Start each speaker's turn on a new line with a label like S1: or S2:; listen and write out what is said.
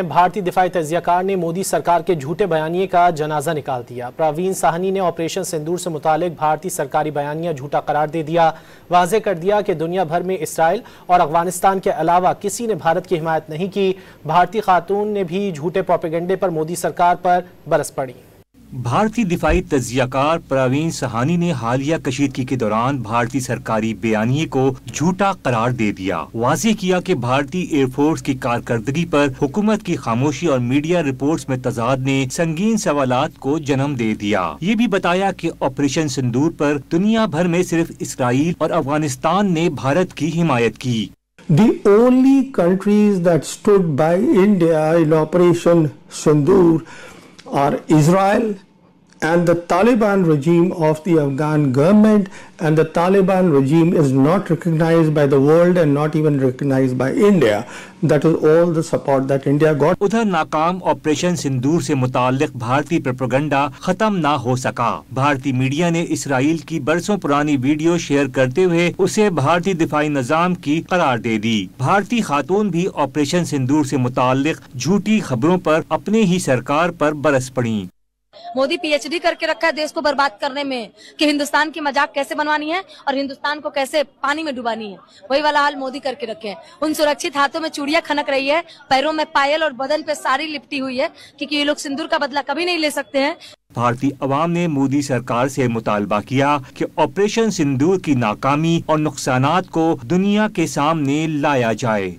S1: بھارتی دفاعی تجزیہ کار نے مودی سرکار کے جھوٹے بیانیے کا جنازہ نکال دیا۔ پروین ساہنی نے آپریشن سندور سے متعلق بھارتی سرکاری بیانیہ جھوٹا قرار دے دیا۔ واضح کر دیا کہ دنیا بھر میں اسرائیل اور افغانستان کے علاوہ کسی نے بھارت کی حمایت نہیں کی۔ بھارتی خاتون نے بھی جھوٹے پروپیگنڈے پر مودی سرکار پر برس پڑی۔
S2: بھارتی دفاعی تجزیہ کار پروین ساہنی نے حالیہ کشیدگی کے دوران بھارتی سرکاری بیانیے کو جھوٹا قرار دے دیا۔ واضح کیا کہ بھارتی ایئر فورس کی کارکردگی پر حکومت کی خاموشی اور میڈیا رپورٹس میں تضاد نے سنگین سوالات کو جنم دے دیا۔ یہ بھی بتایا کہ آپریشن سندور پر دنیا بھر میں صرف اسرائیل اور افغانستان نے بھارت کی حمایت کی۔
S3: The only countries that stood by India in Operation Sindoor are Israel and the Taliban regime of the Afghan government, and the Taliban regime is not recognized by the world and not even recognized by India. That is all the support that India got.
S2: ادھر ناکام operation sindoor سے متعلق بھارتی propaganda ختم نہ ہو سکا۔ بھارتی media نے اسرائیل کی برسوں پرانی ویڈیو شیئر کرتے ہوئے اسے بھارتی دفاعی نظام کی قرار دے دی۔ بھارتی خاتون بھی آپریشن سندور سے متعلق جھوٹی خبروں پر اپنے ہی سرکار پر برس پڑیں۔
S4: مودی پی ایچ ڈی کر کے رکھا ہے دیش کو برباد کرنے میں کہ ہندوستان کی مذاق کیسے بنوانی ہے اور ہندوستان کو کیسے پانی میں ڈبانی ہے، وہی والا حال مودی کر کے رکھے ہیں۔ ان سرکشت ہاتھوں میں چوڑیاں کھنک رہی ہے، پیروں میں پائل اور بدن پہ ساری لپٹی ہوئی ہے، کیونکہ یہ لوگ سندور کا بدلہ کبھی نہیں لے سکتے ہیں۔
S2: بھارتی عوام نے مودی سرکار سے مطالبہ کیا کہ آپریشن سندور کی ناکامی اور نقصانات کو دنیا کے سامنے لایا جائے۔